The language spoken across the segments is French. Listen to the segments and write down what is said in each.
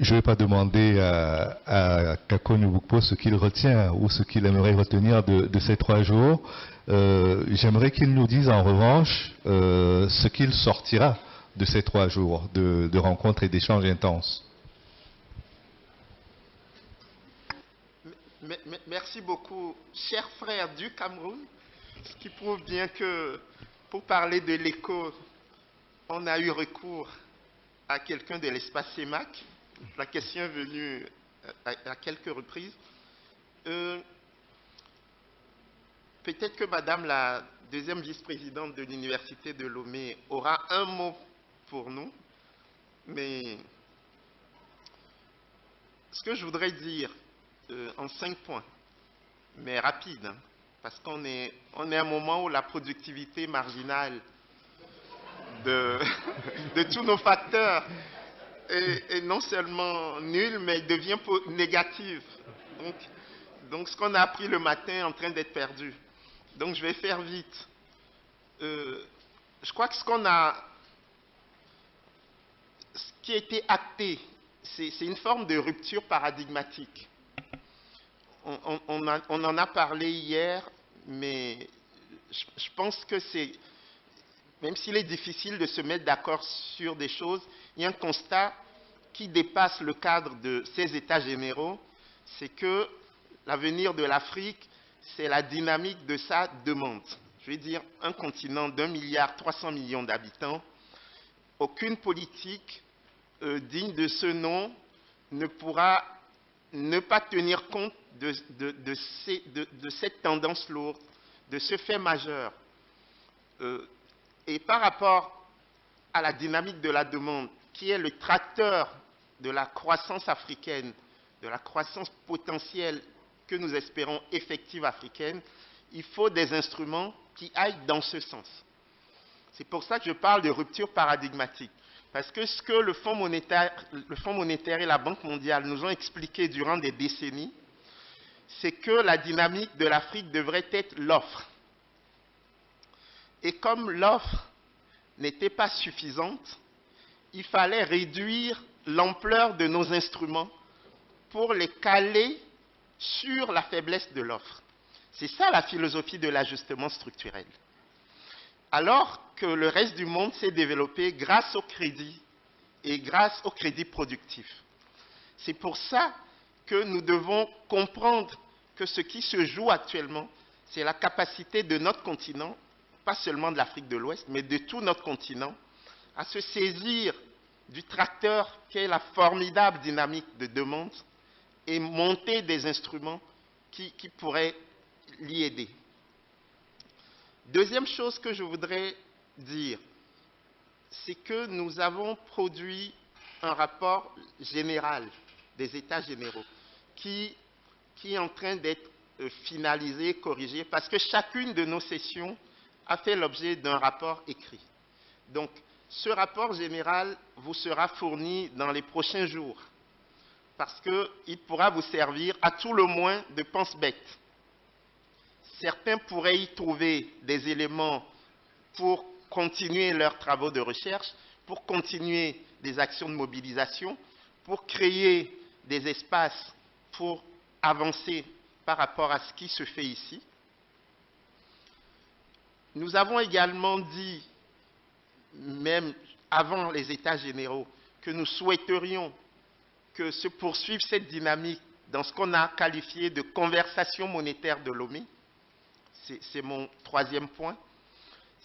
je vais pas demander à Kako Nubukpo ce qu'il retient ou ce qu'il aimerait retenir de ces 3 jours. J'aimerais qu'il nous dise en revanche ce qu'il sortira de ces 3 jours de rencontres et d'échanges intenses. Merci beaucoup, chers frères du Cameroun, ce qui prouve bien que pour parler de l'écho, on a eu recours à quelqu'un de l'espace CEMAC. La question est venue à quelques reprises. Peut-être que Madame la deuxième vice-présidente de l'Université de Lomé aura un mot pour nous, mais ce que je voudrais dire en 5 points, mais rapide, hein, parce qu'on est à un moment où la productivité marginale de tous nos facteurs est non seulement nulle, mais devient négative. Donc ce qu'on a appris le matin est en train d'être perdu. Donc je vais faire vite. Je crois que ce qui a été acté, c'est une forme de rupture paradigmatique. On en a parlé hier, mais je pense que même s'il est difficile de se mettre d'accord sur des choses, il y a un constat qui dépasse le cadre de ces états généraux, c'est que l'avenir de l'Afrique, c'est la dynamique de sa demande. Je veux dire, un continent d'1,3 milliard d'habitants, aucune politique digne de ce nom ne pourra ne pas tenir compte de cette tendance lourde, de ce fait majeur. Et par rapport à la dynamique de la demande, qui est le tracteur de la croissance africaine, de la croissance potentielle que nous espérons effective africaine, il faut des instruments qui aillent dans ce sens. C'est pour ça que je parle de rupture paradigmatique. Parce que ce que le Fonds monétaire et la Banque mondiale nous ont expliqué durant des décennies, c'est que la dynamique de l'Afrique devrait être l'offre. Et comme l'offre n'était pas suffisante, il fallait réduire l'ampleur de nos instruments pour les caler sur la faiblesse de l'offre. C'est ça la philosophie de l'ajustement structurel. Alors que le reste du monde s'est développé grâce au crédit et grâce au crédit productif. C'est pour ça que nous devons comprendre que ce qui se joue actuellement, c'est la capacité de notre continent, pas seulement de l'Afrique de l'Ouest, mais de tout notre continent, à se saisir du tracteur qui est la formidable dynamique de demande et monter des instruments qui pourraient l'y aider. Deuxième chose que je voudrais dire, c'est que nous avons produit un rapport général des États généraux qui est en train d'être finalisé, corrigé, parce que chacune de nos sessions a fait l'objet d'un rapport écrit. Donc, ce rapport général vous sera fourni dans les prochains jours, parce qu'il pourra vous servir à tout le moins de pense-bête. Certains pourraient y trouver des éléments pour continuer leurs travaux de recherche, pour continuer des actions de mobilisation, pour créer des espaces pour avancer par rapport à ce qui se fait ici. Nous avons également dit, même avant les États généraux, que nous souhaiterions que se poursuive cette dynamique dans ce qu'on a qualifié de conversation monétaire de Lomé. C'est mon troisième point.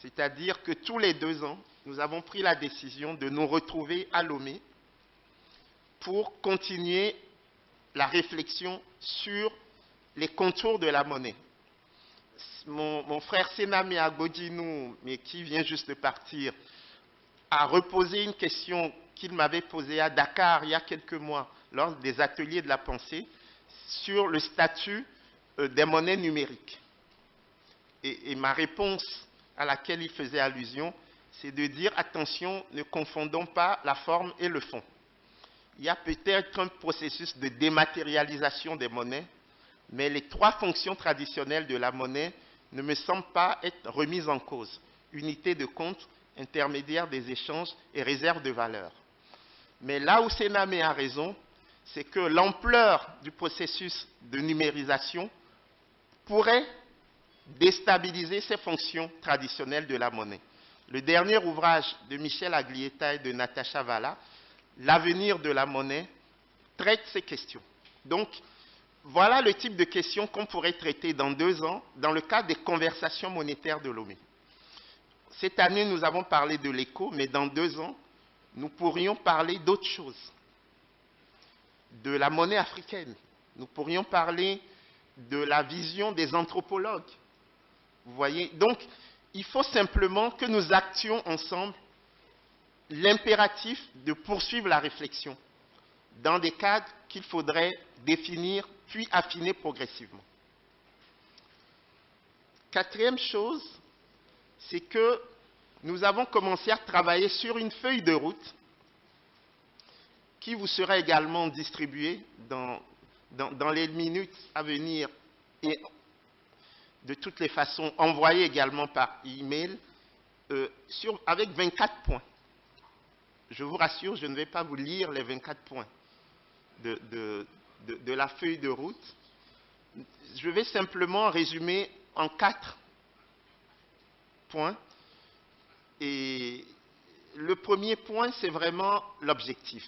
C'est-à-dire que tous les 2 ans, nous avons pris la décision de nous retrouver à Lomé pour continuer la réflexion sur les contours de la monnaie. Mon frère Sename Agbodinou, mais qui vient juste de partir, a reposé une question qu'il m'avait posée à Dakar il y a quelques mois, lors des ateliers de la pensée, sur le statut des monnaies numériques. Et ma réponse à laquelle il faisait allusion, c'est de dire, attention, ne confondons pas la forme et le fond. Il y a peut-être un processus de dématérialisation des monnaies, mais les 3 fonctions traditionnelles de la monnaie ne me semblent pas être remises en cause. Unité de compte, intermédiaire des échanges et réserve de valeur. Mais là où Sename a raison, c'est que l'ampleur du processus de numérisation pourrait déstabiliser ces fonctions traditionnelles de la monnaie. Le dernier ouvrage de Michel Aglietta et de Natacha Valla, L'avenir de la monnaie, traite ces questions. Donc, voilà le type de questions qu'on pourrait traiter dans 2 ans dans le cadre des conversations monétaires de Lomé. Cette année, nous avons parlé de l'éco, mais dans 2 ans, nous pourrions parler d'autres choses. De la monnaie africaine. Nous pourrions parler de la vision des anthropologues. Vous voyez? Donc, il faut simplement que nous actions ensemble l'impératif de poursuivre la réflexion dans des cadres qu'il faudrait définir puis affiner progressivement. 4e chose, c'est que nous avons commencé à travailler sur une feuille de route qui vous sera également distribuée dans les minutes à venir et de toutes les façons envoyée également par email avec 24 points. Je vous rassure, je ne vais pas vous lire les 24 points de la feuille de route. Je vais simplement résumer en 4 points. Et le premier point, c'est vraiment l'objectif.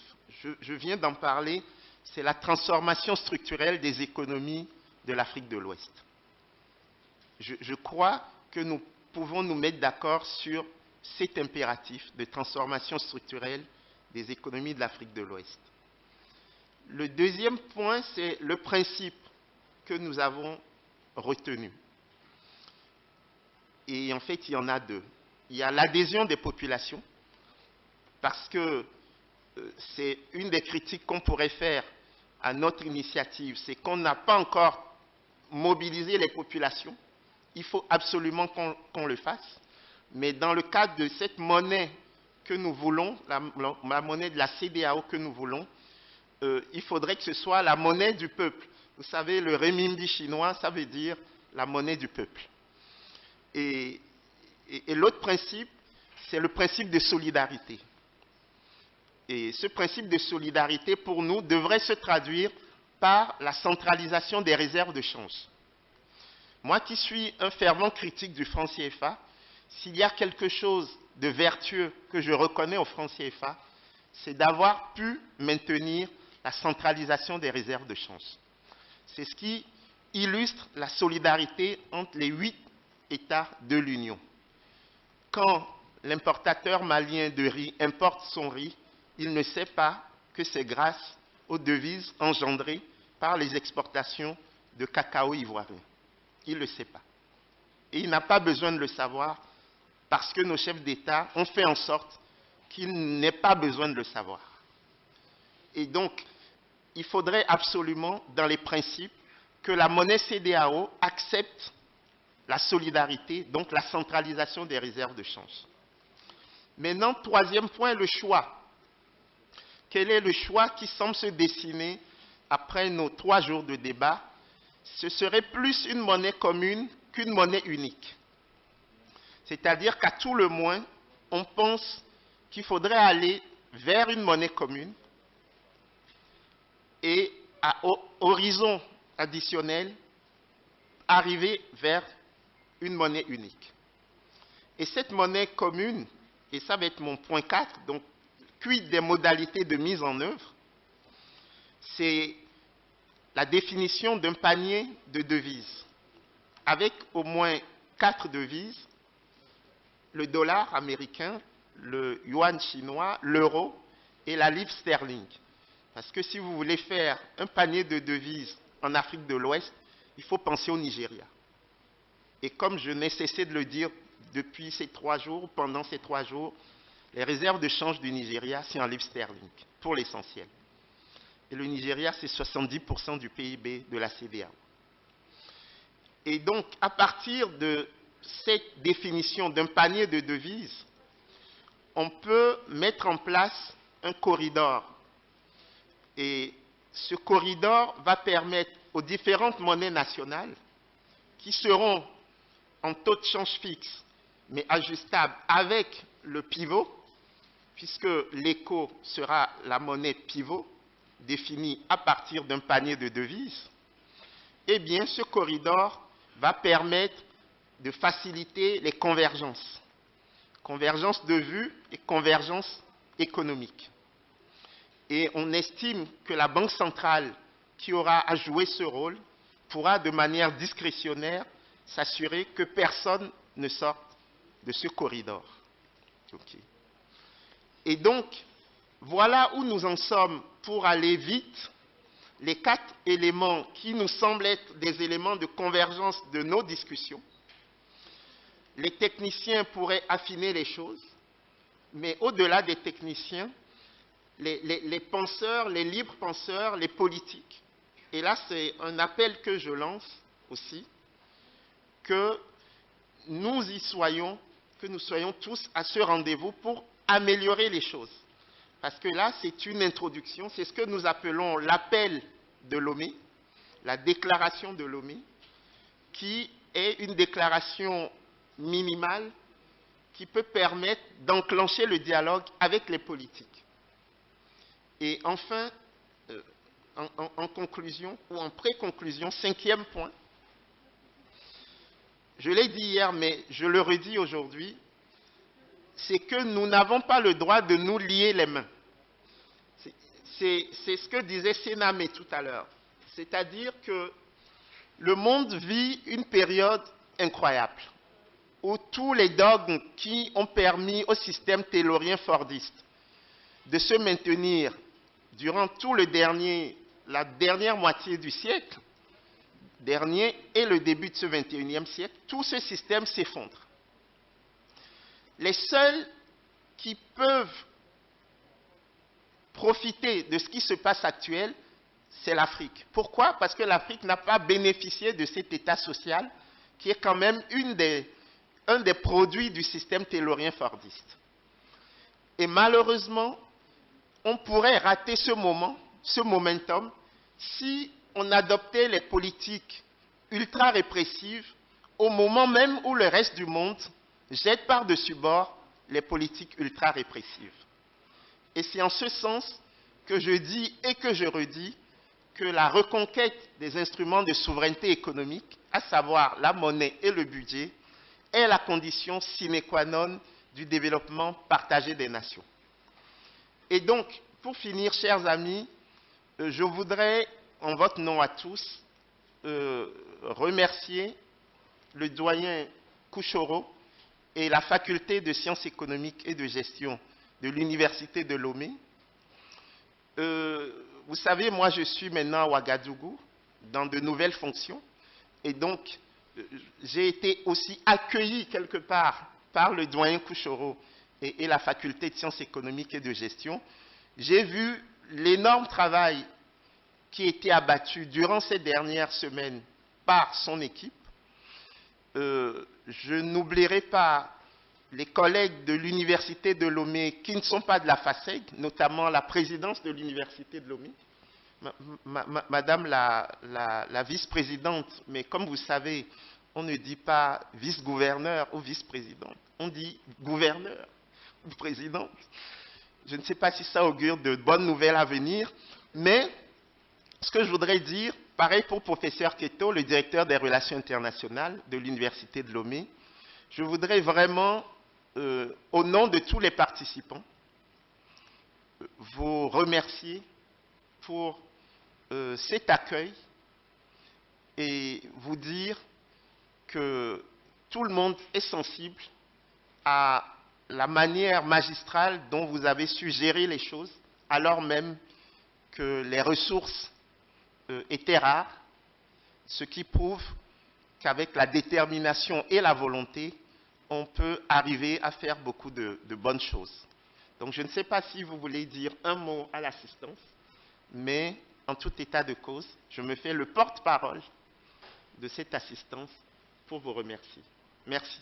Je viens d'en parler, c'est la transformation structurelle des économies de l'Afrique de l'Ouest. Je crois que nous pouvons nous mettre d'accord sur cet impératif de transformation structurelle des économies de l'Afrique de l'Ouest. Le deuxième point, c'est le principe que nous avons retenu. Et en fait, il y en a 2. Il y a l'adhésion des populations, parce que c'est une des critiques qu'on pourrait faire à notre initiative, c'est qu'on n'a pas encore mobilisé les populations. Il faut absolument qu'on le fasse. Mais dans le cadre de cette monnaie que nous voulons, la monnaie de la CEDEAO que nous voulons, il faudrait que ce soit la monnaie du peuple. Vous savez, le renminbi chinois, ça veut dire la monnaie du peuple. Et l'autre principe, c'est le principe de solidarité. Et ce principe de solidarité, pour nous, devrait se traduire par la centralisation des réserves de change. Moi qui suis un fervent critique du franc CFA, s'il y a quelque chose de vertueux que je reconnais au franc CFA, c'est d'avoir pu maintenir la centralisation des réserves de change. C'est ce qui illustre la solidarité entre les 8 États de l'Union. Quand l'importateur malien de riz importe son riz, il ne sait pas que c'est grâce aux devises engendrées par les exportations de cacao ivoirien. Il ne le sait pas. Et il n'a pas besoin de le savoir parce que nos chefs d'État ont fait en sorte qu'il n'ait pas besoin de le savoir. Et donc, il faudrait absolument, dans les principes, que la monnaie CEDEAO accepte la solidarité, donc la centralisation des réserves de change. Maintenant, 3e point, le choix. Quel est le choix qui semble se dessiner après nos 3 jours de débat? Ce serait plus une monnaie commune qu'une monnaie unique. C'est-à-dire qu'à tout le moins, on pense qu'il faudrait aller vers une monnaie commune et à horizon additionnel, arriver vers une monnaie unique. Et cette monnaie commune, et ça va être mon point 4, donc quid des modalités de mise en œuvre, c'est la définition d'un panier de devises, avec au moins 4 devises, le dollar américain, le yuan chinois, l'euro et la livre sterling. Parce que si vous voulez faire un panier de devises en Afrique de l'Ouest, il faut penser au Nigeria. Et comme je n'ai cessé de le dire depuis ces 3 jours, pendant ces 3 jours, les réserves de change du Nigeria, c'est en livre sterling, pour l'essentiel. Et le Nigeria, c'est 70% du PIB de la CEDEAO. Et donc, à partir de cette définition d'un panier de devises, on peut mettre en place un corridor. Et ce corridor va permettre aux différentes monnaies nationales qui seront en taux de change fixe, mais ajustables avec le pivot, puisque l'éco sera la monnaie pivot, défini à partir d'un panier de devises, eh bien, ce corridor va permettre de faciliter les convergences. Convergence de vues et convergence économique. Et on estime que la Banque centrale, qui aura à jouer ce rôle, pourra de manière discrétionnaire s'assurer que personne ne sorte de ce corridor. Okay. Et donc, voilà où nous en sommes pour aller vite. Les 4 éléments qui nous semblent être des éléments de convergence de nos discussions. Les techniciens pourraient affiner les choses, mais au-delà des techniciens, les penseurs, les libres penseurs, les politiques. Et là, c'est un appel que je lance aussi, que nous y soyons, que nous soyons tous à ce rendez-vous pour améliorer les choses. Parce que là, c'est une introduction, c'est ce que nous appelons l'appel de Lomé, la déclaration de Lomé, qui est une déclaration minimale qui peut permettre d'enclencher le dialogue avec les politiques. Et enfin, en conclusion ou en pré-conclusion, 5e point, je l'ai dit hier, mais je le redis aujourd'hui, c'est que nous n'avons pas le droit de nous lier les mains. C'est ce que disait Sénamé tout à l'heure. C'est-à-dire que le monde vit une période incroyable, où tous les dogmes qui ont permis au système taylorien fordiste de se maintenir durant tout la dernière moitié du siècle dernier et le début de ce 21e siècle, tout ce système s'effondre. Les seuls qui peuvent profiter de ce qui se passe actuel, c'est l'Afrique. Pourquoi? Parce que l'Afrique n'a pas bénéficié de cet état social qui est quand même un des produits du système taylorien fordiste. Et malheureusement, on pourrait rater ce momentum, si on adoptait les politiques ultra-répressives au moment même où le reste du monde jette par-dessus bord les politiques ultra-répressives. Et c'est en ce sens que je dis et que je redis que la reconquête des instruments de souveraineté économique, à savoir la monnaie et le budget, est la condition sine qua non du développement partagé des nations. Et donc, pour finir, chers amis, je voudrais, en votre nom à tous, remercier le doyen Kouchoro et la faculté de sciences économiques et de gestion de l'université de Lomé. Vous savez, moi je suis maintenant à Ouagadougou, dans de nouvelles fonctions, et donc j'ai été aussi accueilli quelque part par le doyen Kouchoro et la faculté de sciences économiques et de gestion. J'ai vu l'énorme travail qui a été abattu durant ces dernières semaines par son équipe. Je n'oublierai pas les collègues de l'université de Lomé qui ne sont pas de la FASEG, notamment la présidence de l'université de Lomé, madame la vice-présidente, mais comme vous savez, on ne dit pas vice-gouverneur ou vice-présidente, on dit gouverneur ou présidente. Je ne sais pas si ça augure de bonnes nouvelles à venir, mais ce que je voudrais dire, pareil pour professeur Keto, le directeur des relations internationales de l'université de Lomé, je voudrais vraiment, au nom de tous les participants, vous remercier pour cet accueil et vous dire que tout le monde est sensible à la manière magistrale dont vous avez su gérer les choses, alors même que les ressources étaient rares, ce qui prouve qu'avec la détermination et la volonté, on peut arriver à faire beaucoup de bonnes choses. Donc je ne sais pas si vous voulez dire un mot à l'assistance, mais en tout état de cause, je me fais le porte-parole de cette assistance pour vous remercier. Merci.